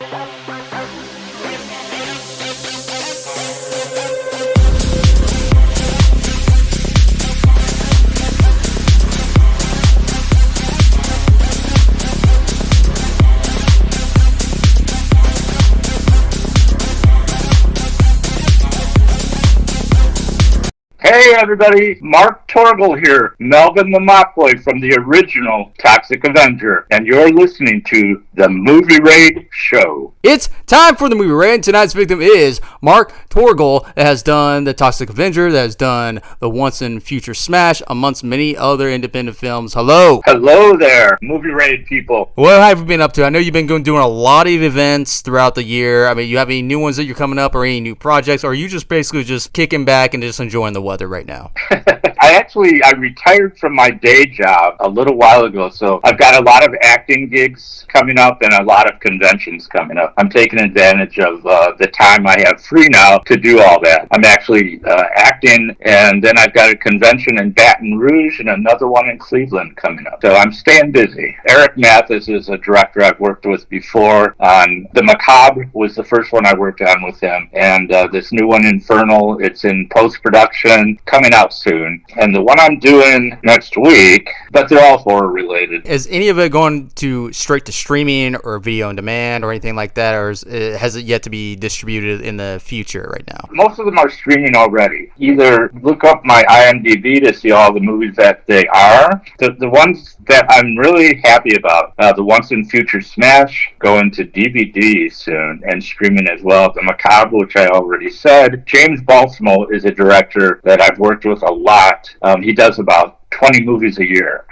Hey everybody, Mark Torgl here, Melvin the Mockboy from the original Toxic Avenger, and you're listening to the Movie Raid Show. It's time for the Movie Raid, and tonight's victim is Mark Torgl, that has done the Toxic Avenger, that has done the Once and Future Smash, amongst many other independent films. Hello. Hello there, Movie Raid people. What have you been up to? I know you've been doing a lot of events throughout the year. I mean, you have any new ones that you're coming up, or any new projects, or are you just basically just kicking back and just enjoying the weather right now? I retired from my day job a little while ago, so I've got a lot of acting gigs coming up and a lot of conventions coming up. I'm taking advantage of the time I have free now to do all that. I'm actually acting, and then I've got a convention in Baton Rouge and another one in Cleveland coming up. So I'm staying busy. Eric Mathis is a director I've worked with before. On The Macabre was the first one I worked on with him, and this new one, Infernal, it's in post-production, coming out soon. And the one I'm doing next week, but they're all horror related. Is any of it going to straight to streaming or video on demand or anything like that, or has it yet to be distributed in the future right now? Most of them are streaming already. Either look up my IMDb to see all the movies that they are. The ones that I'm really happy about, the Once and Future Smash, going to DVD soon and streaming as well. The Macabre, which I already said. James Balsamo is a director that I've worked with a lot. He does about 20 movies a year.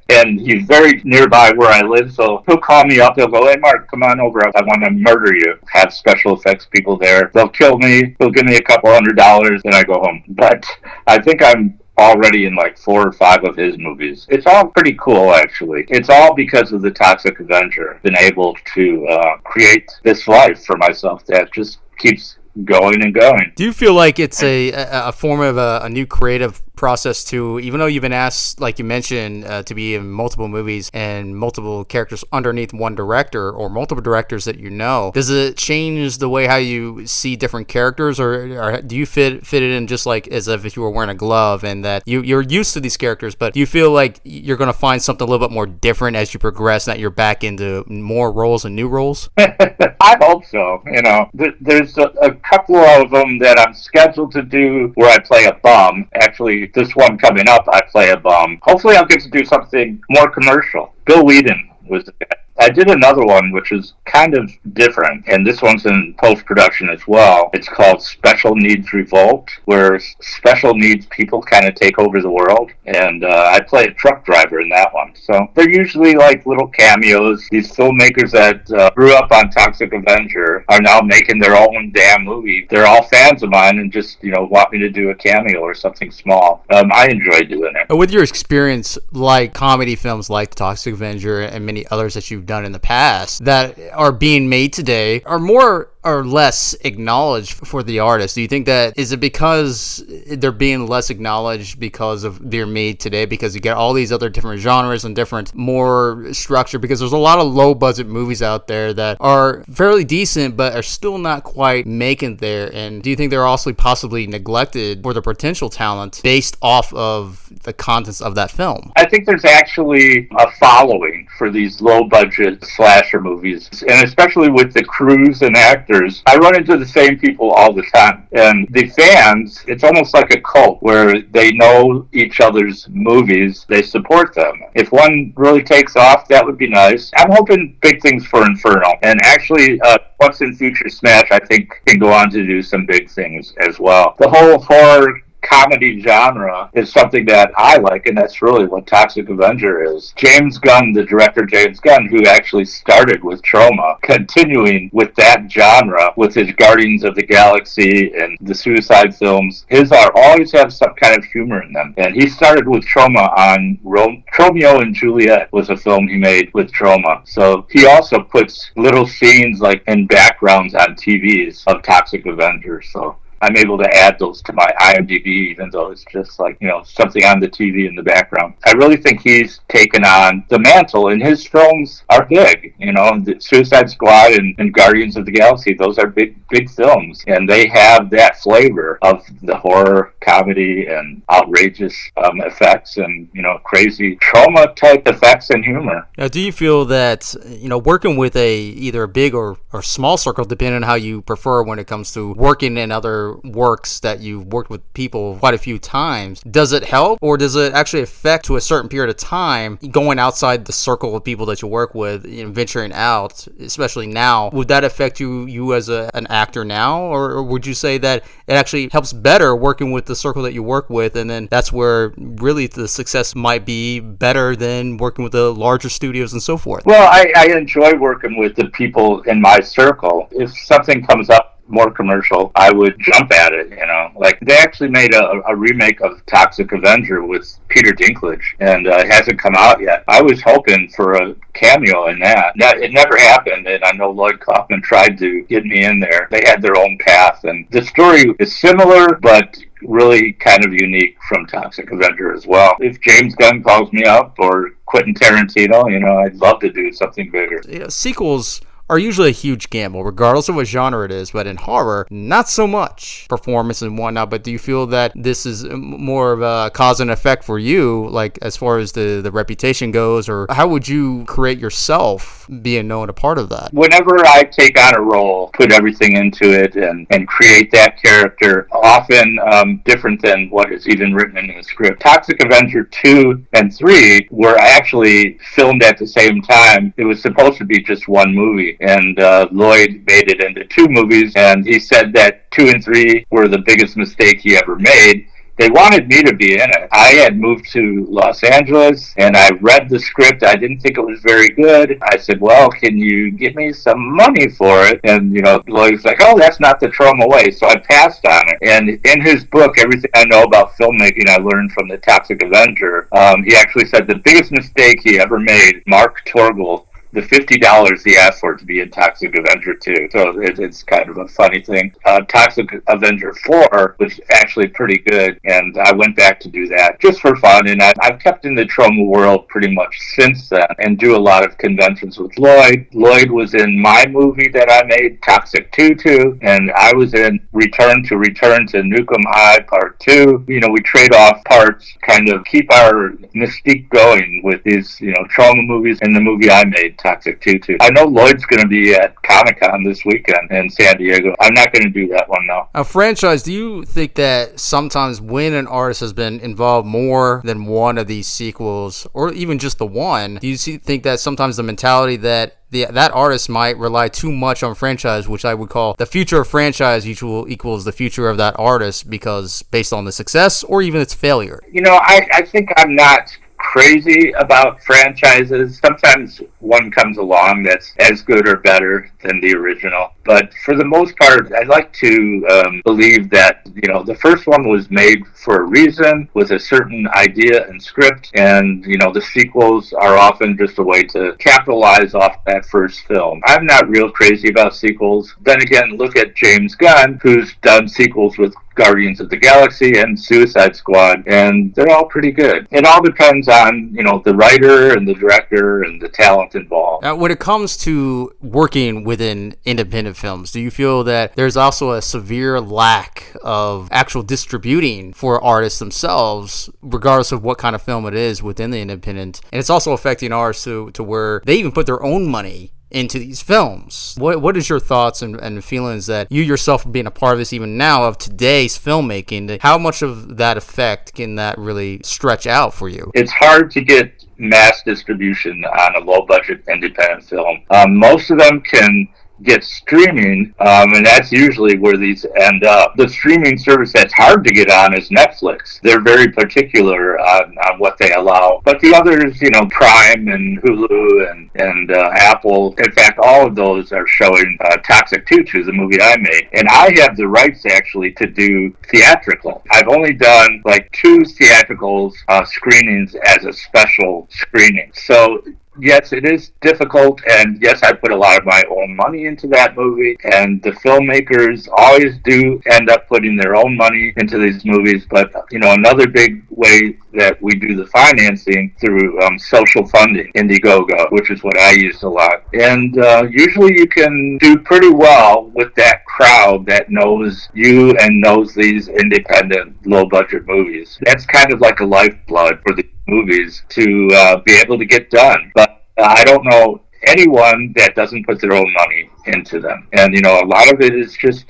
And he's very nearby where I live, so he'll call me up. He'll go, "Hey, Mark, come on over. I want to murder you." Have special effects people there. They'll kill me. He'll give me a couple $100, and I go home. But I think I'm already in like 4 or 5 of his movies. It's all pretty cool, actually. It's all because of the Toxic Avenger. Been able to create this life for myself that just keeps going and going. Do you feel like it's a form of a new creative process too, even though you've been asked, like you mentioned, to be in multiple movies and multiple characters underneath one director or multiple directors that you know? Does it change the way how you see different characters, or do you fit it in just like as if you were wearing a glove, and that you're used to these characters, but do you feel like you're going to find something a little bit more different as you progress, and that you're back into more roles and new roles? I hope so. You know, there's a couple of them that I'm scheduled to do where I play a bum. Actually, this one coming up, I play a bum. Hopefully I'll get to do something more commercial. Bill Whedon was the guy. I did another one which is kind of different, and this one's in post-production as well. It's called Special Needs Revolt, where special needs people kind of take over the world, and I play a truck driver in that one. So they're usually like little cameos. These filmmakers that grew up on Toxic Avenger are now making their own damn movie. They're all fans of mine and just, want me to do a cameo or something small. I enjoy doing it. With your experience, like comedy films like The Toxic Avenger and many others that you've done in the past that are being made today, are more or less acknowledged for the artist. Do you think that is it because they're being less acknowledged because of they're made today, because you get all these other different genres and different more structure, because there's a lot of low budget movies out there that are fairly decent but are still not quite making there? And do you think they're also possibly neglected for the potential talent based off of the contents of that film? I think there's actually a following for these low budget slasher movies, and especially with the crews and actors. I run into the same people all the time, and the fans, it's almost like a cult where they know each other's movies, they support them. If one really takes off, that would be nice. I'm hoping big things for Infernal, and actually Once in Future Smash, I think, can go on to do some big things as well. The whole horror comedy genre is something that I like, and that's really what Toxic Avenger is. James Gunn, the director James Gunn, who actually started with Trauma, continuing with that genre with his Guardians of the Galaxy and the Suicide films. His are always have some kind of humor in them, and he started with Trauma on Romeo and Juliet was a film he made with Trauma. So he also puts little scenes like in backgrounds on TVs of Toxic Avenger. So I'm able to add those to my IMDb, even though it's just like, something on the TV in the background. I really think he's taken on the mantle, and his films are big. The Suicide Squad and Guardians of the Galaxy, those are big films, and they have that flavor of the horror, comedy, and outrageous effects, and crazy trauma type effects and humor. Now, do you feel that working with either a big or small circle, depending on how you prefer when it comes to working in other works that you've worked with people quite a few times, does it help, or does it actually affect to a certain period of time going outside the circle of people that you work with, venturing out, especially now? Would that affect you as an actor now, or would you say that it actually helps better working with the circle that you work with, and then that's where really the success might be better than working with the larger studios and so forth? Well, I enjoy working with the people in my circle. If something comes up more commercial, I would jump at it. Like they actually made a remake of Toxic Avenger with Peter Dinklage, and it hasn't come out yet. I was hoping for a cameo in that. It never happened, and I know Lloyd Kaufman tried to get me in there. They had their own path, and the story is similar, but really kind of unique from Toxic Avenger as well. If James Gunn calls me up, or Quentin Tarantino, I'd love to do something bigger. Sequels are usually a huge gamble, regardless of what genre it is, but in horror, not so much. Performance and whatnot, but do you feel that this is more of a cause and effect for you, like as far as the reputation goes, or how would you create yourself being known a part of that? Whenever I take on a role, put everything into it and create that character, often different than what is even written in the script. Toxic Avenger 2 and 3 were actually filmed at the same time. It was supposed to be just one movie, and Lloyd made it into two movies, and he said that 2 and 3 were the biggest mistake he ever made. They wanted me to be in it. I had moved to Los Angeles, and I read the script. I didn't think it was very good. I said, well, can you give me some money for it? And, Lloyd's like, oh, that's not the trauma way. So I passed on it. And in his book, Everything I Know About Filmmaking, I learned from the Toxic Avenger. He actually said the biggest mistake he ever made, Mark Torgl, the $50 he asked for to be in Toxic Avenger 2. So it's kind of a funny thing. Toxic Avenger 4 was actually pretty good, and I went back to do that just for fun. And I've kept in the trauma world pretty much since then, and do a lot of conventions with Lloyd. Lloyd was in my movie that I made, Toxic Tutu, and I was in Return to Nukem High Part 2. We trade off parts, kind of keep our mystique going with these, trauma movies, and the movie I made, Toxic Tutu. I know Lloyd's going to be at Comic-Con this weekend in San Diego. I'm not going to do that one, though. A franchise, do you think that sometimes when an artist has been involved more than one of these sequels, or even just the one, do you think that sometimes the mentality that that artist might rely too much on franchise, which I would call the future of franchise equals the future of that artist, because based on the success or even its failure? I think I'm not crazy about franchises. Sometimes one comes along that's as good or better than the original, but for the most part, I like to believe that the first one was made for a reason, with a certain idea and script, and the sequels are often just a way to capitalize off that first film. I'm not real crazy about sequels. Then again, look at James Gunn, who's done sequels with Guardians of the Galaxy and Suicide Squad, and they're all pretty good. It all depends on, the writer and the director and the talent involved. Now, when it comes to working within independent films, do you feel that there's also a severe lack of actual distributing for artists themselves, regardless of what kind of film it is within the independent? And it's also affecting artists to where they even put their own money into these films. What is your thoughts and feelings that you yourself being a part of this even now of today's filmmaking, how much of that effect can that really stretch out for you? It's hard to get mass distribution on a low budget independent film. Most of them can get streaming, and that's usually where these end up. The streaming service that's hard to get on is Netflix. They're very particular on what they allow. But the others, Prime and Hulu and Apple, in fact, all of those are showing Toxic Tutu, the movie I made. And I have the rights, actually, to do theatrical. I've only done, 2 theatrical screenings as a special screening. So Yes, it is difficult, and yes, I put a lot of my own money into that movie, and the filmmakers always do end up putting their own money into these movies. But, another big way that we do the financing through social funding, Indiegogo, which is what I use a lot. And usually you can do pretty well with that crowd that knows you and knows these independent, low-budget movies. That's kind of like a lifeblood for the movies to be able to get done. But I don't know anyone that doesn't put their own money into them. And, a lot of it is just,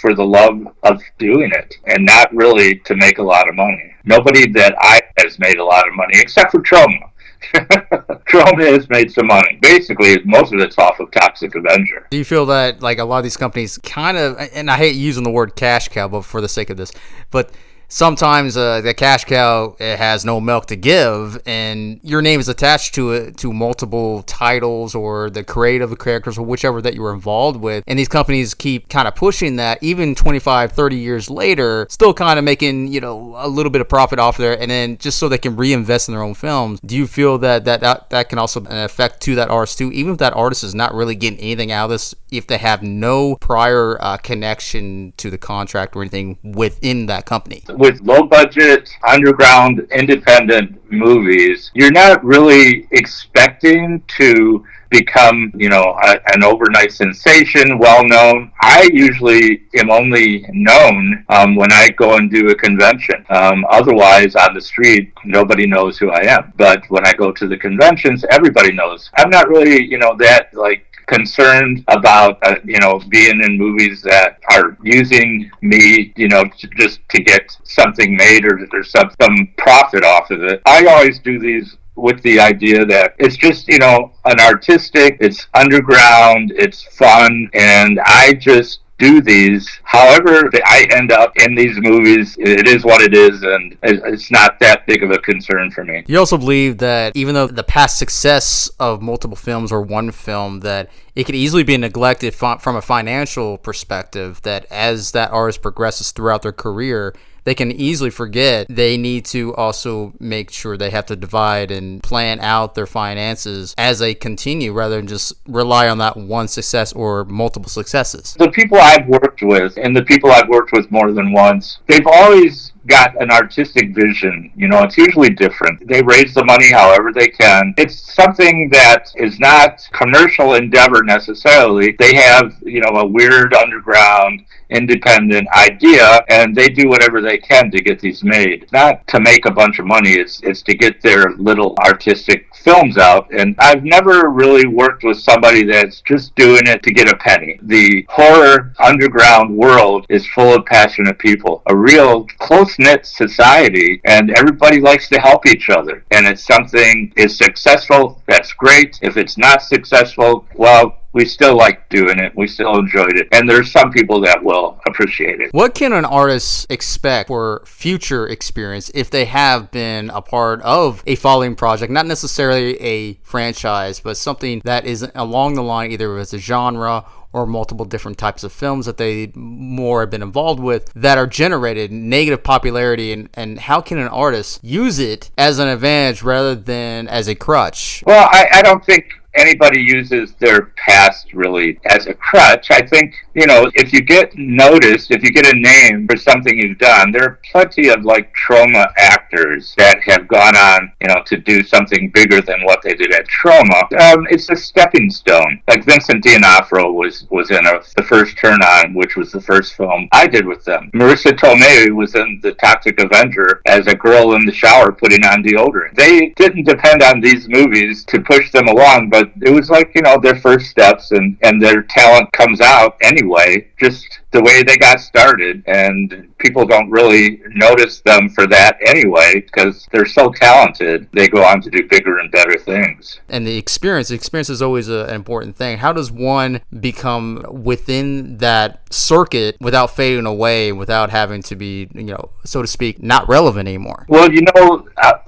for the love of doing it and not really to make a lot of money. Nobody that has made a lot of money except for Troma. Troma has made some money. Basically, most of it's off of Toxic Avenger. Do you feel that, like, a lot of these companies kind of, and I hate using the word cash cow, but for the sake of this, but sometimes the cash cow has no milk to give, and your name is attached to it, to multiple titles or the creative characters or whichever that you were involved with, and these companies keep kind of pushing that even 25, 30 years later, still kind of making, a little bit of profit off there, and then just so they can reinvest in their own films. Do you feel that can also affect to that artist too, even if that artist is not really getting anything out of this, if they have no prior connection to the contract or anything within that company? With low budget, underground, independent movies, you're not really expecting to become, an overnight sensation, well known. I usually am only known when I go and do a convention. Otherwise, on the street, nobody knows who I am. But when I go to the conventions, everybody knows. I'm not really, that concerned about being in movies that are using me just to get something made or some profit off of it. I always do these with the idea that it's just an artistic, it's underground, it's fun, and I just do these. However I end up in these movies, it is what it is, and it's not that big of a concern for me. You also believe that even though the past success of multiple films or one film, that it could easily be neglected from a financial perspective, that as that artist progresses throughout their career, they can easily forget they need to also make sure they have to divide and plan out their finances as they continue, rather than just rely on that one success or multiple successes. The people I've worked with, and the people I've worked with more than once, they've always got an artistic vision. It's usually different. They raise the money however they can. It's something that is not commercial endeavor necessarily. They have, a weird underground independent idea, and they do whatever they can to get these made. Not to make a bunch of money, it's to get their little artistic films out. And I've never really worked with somebody that's just doing it to get a penny. The horror underground world is full of passionate people, a real close-knit society, and everybody likes to help each other. And if something is successful, that's great. If it's not successful, well, we still like doing it. We still enjoyed it. And there's some people that will appreciate it. What can an artist expect for future experience if they have been a part of a following project? Not necessarily a franchise, but something that is along the line, either as a genre or multiple different types of films that they more have been involved with that are generated negative popularity, and how can an artist use it as an advantage rather than as a crutch? Well, I don't think anybody uses their past really as a crutch. I think, if you get noticed, if you get a name for something you've done, there are plenty of Troma actors that have gone on, to do something bigger than what they did at Troma. It's a stepping stone. Like Vincent D'Onofrio was in The First Turn On, which was the first film I did with them. Marissa Tomei was in The Toxic Avenger as a girl in the shower putting on deodorant. They didn't depend on these movies to push them along, but it was their first steps, and their talent comes out anyway, just the way they got started, and people don't really notice them for that anyway because they're so talented. They go on to do bigger and better things. And the experience is always an important thing. How does one become within that circuit without fading away, without having to be, so to speak, not relevant anymore? Well,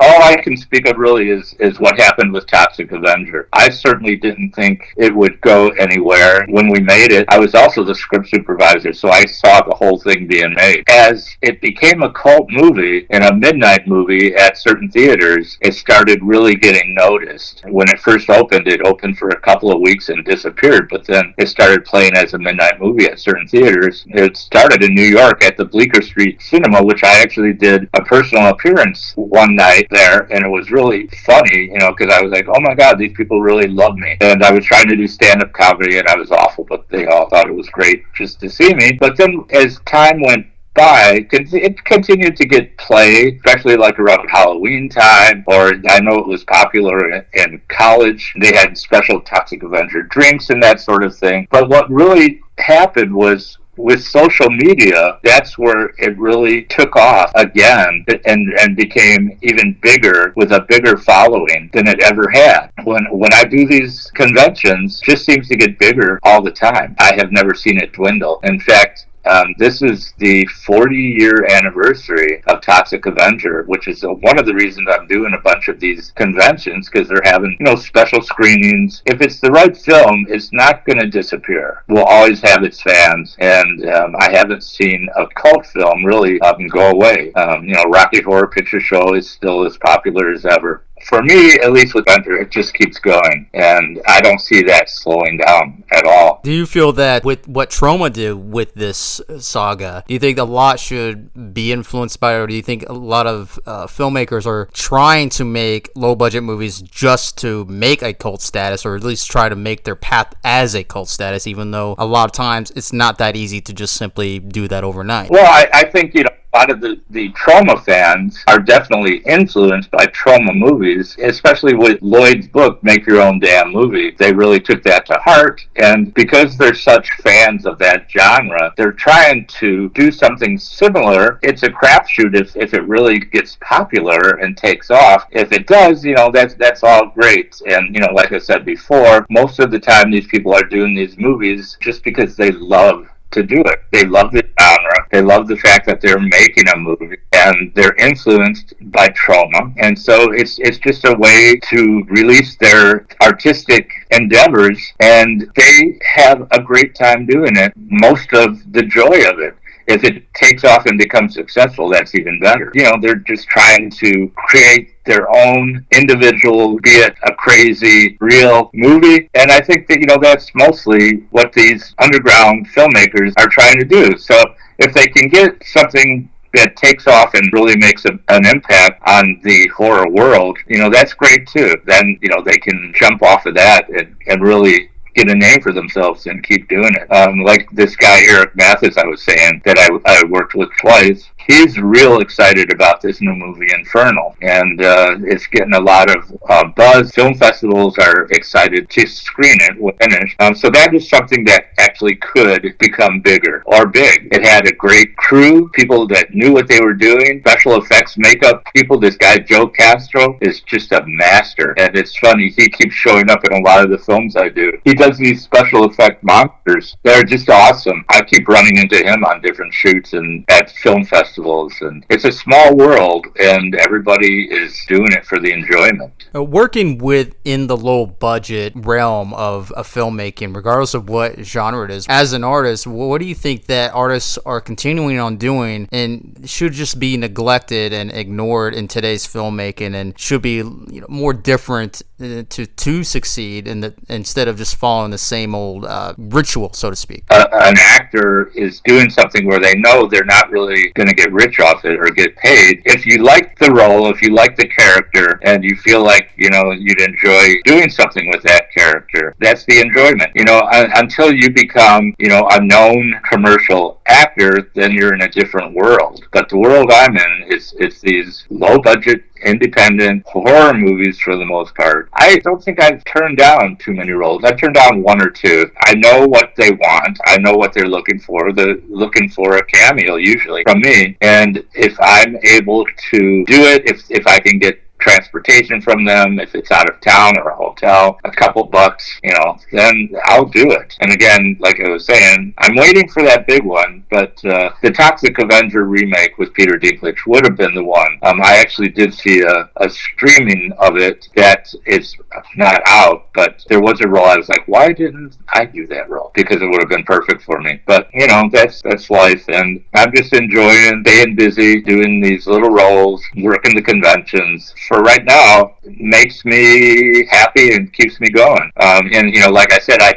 all I can speak of really is what happened with Toxic Avenger. I certainly didn't think it would go anywhere. When we made it, I was also the script supervisor, so I saw the whole thing being made. As it became a cult movie and a midnight movie at certain theaters, it started really getting noticed. When it first opened, it opened for a couple of weeks and disappeared, but then it started playing as a midnight movie at certain theaters. It started in New York at the Bleecker Street Cinema, which I actually did a personal appearance one night there, and it was really funny, because I was like, oh my God, these people really love me. And I was trying to do stand-up comedy, and I was awful, but they all thought it was great just to see me. But then as time went by, it continued to get play, especially like around Halloween time, or I know it was popular in college. They had special Toxic Avenger drinks and that sort of thing. But what really happened was, with social media, that's where it really took off again and became even bigger, with a bigger following than it ever had. When I do these conventions, it just seems to get bigger all the time. I have never seen it dwindle. In fact, this is the 40-year anniversary of Toxic Avenger, which is one of the reasons I'm doing a bunch of these conventions, because they're having, special screenings. If it's the right film, it's not going to disappear. We'll always have its fans, and I haven't seen a cult film really go away. Rocky Horror Picture Show is still as popular as ever. For me, at least with Avenger, it just keeps going, and I don't see that slowing down at all. Do you feel that with what Troma did with this saga, do you think a lot should be influenced by it, or do you think a lot of filmmakers are trying to make low-budget movies just to make a cult status, or at least try to make their path as a cult status, even though a lot of times it's not that easy to just simply do that overnight? Well, I think, a lot of the Troma fans are definitely influenced by Troma movies, especially with Lloyd's book, Make Your Own Damn Movie. They really took that to heart, and because they're such fans of that genre, they're trying to do something similar. It's a crapshoot if it really gets popular and takes off. If it does, that's all great. And, like I said before, most of the time these people are doing these movies just because they love to do it. They love the genre. They love the fact that they're making a movie, and they're influenced by Troma. And so it's just a way to release their artistic endeavors, and they have a great time doing it. Most of the joy of it. If it takes off and becomes successful, that's even better. They're just trying to create their own individual, be it a crazy, real movie. And I think that, that's mostly what these underground filmmakers are trying to do. So if they can get something that takes off and really makes an impact on the horror world, that's great too. Then, they can jump off of that and really get a name for themselves and keep doing it. Like this guy, Eric Mathis, I was saying, that I worked with twice. He's real excited about this new movie, Infernal, and it's getting a lot of buzz. Film festivals are excited to screen it when finished. So that is something that actually could become bigger or big. It had a great crew, people that knew what they were doing, special effects, makeup people. This guy, Joe Castro, is just a master. And it's funny, he keeps showing up in a lot of the films I do. He does these special effect monsters. They're just awesome. I keep running into him on different shoots and at film festivals. And it's a small world, and everybody is doing it for the enjoyment. Working within the low budget realm of filmmaking, regardless of what genre it is, as an artist, what do you think that artists are continuing on doing and should just be neglected and ignored in today's filmmaking, and should be more different to succeed instead of just following the same old ritual, so to speak? An actor is doing something where they know they're not really going to get rich off it or get paid. If you like the role, if you like the character, and you feel like you'd enjoy doing something with that character, that's the enjoyment. Until you become a known commercial actor, then you're in a different world. But the world I'm in is these low budget independent horror movies for the most part. I don't think I've turned down too many roles. I've turned down one or two. I know what they want. I know what they're looking for. They're looking for a cameo usually from me. And if I'm able to do it, if I can get transportation from them, if it's out of town or a hotel, a couple bucks, then I'll do it. And again, like I was saying, I'm waiting for that big one, but the Toxic Avenger remake with Peter Dinklage would have been the one. I actually did see a streaming of it that is not out, but there was a role I was like, why didn't I do that role? Because it would have been perfect for me. But, that's life, and I'm just enjoying staying busy, doing these little roles, working the conventions. For right now, makes me happy and keeps me going. And like I said, I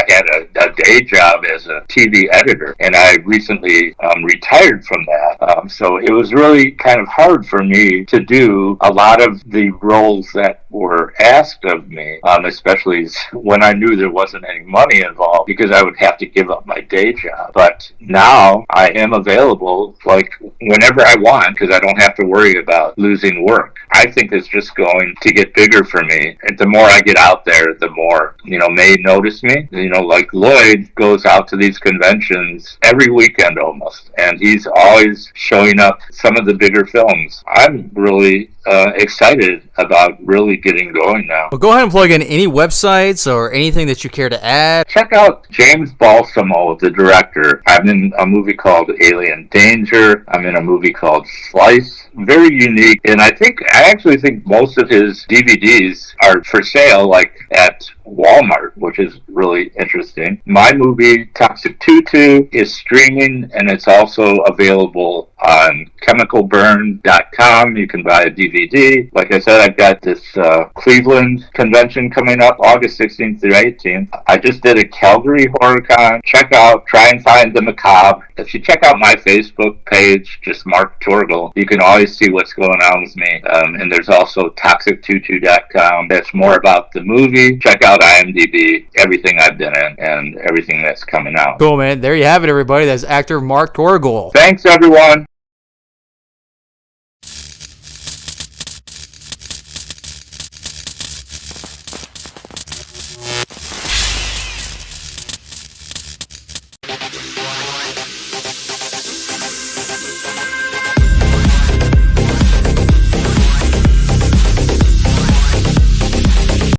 had a day job as a TV editor, and I recently retired from that. So it was really kind of hard for me to do a lot of the roles that were asked of me, especially when I knew there wasn't any money involved, because I would have to give up my day job. But now I am available like whenever I want, because I don't have to worry about losing work. I think it's just going to get bigger for me. And the more I get out there, the more, may notice me. Like Lloyd goes out to these conventions every weekend almost, and he's always showing up some of the bigger films. I'm really excited about really getting going now. Well, go ahead and plug in any websites or anything that you care to add. Check out James Balsamo, the director. I'm in a movie called Alien Danger. I'm in a movie called Slice. Very unique, and I actually think most of his DVDs are for sale, like at Walmart, which is really interesting. My movie, Toxic Tutu, is streaming, and it's also available on chemicalburn.com. You can buy a DVD. Like I said, I've got this Cleveland convention coming up August 16th through 18th. I just did a Calgary HorrorCon. Try and find the macabre. If you check out my Facebook page, just Mark Torgl, you can always see what's going on with me. And there's also toxictutu.com. That's more about the movie. Check out IMDb, everything I've been in, and everything that's coming out. Cool, man. There you have it, everybody. That's actor Mark Torgl. Thanks, everyone.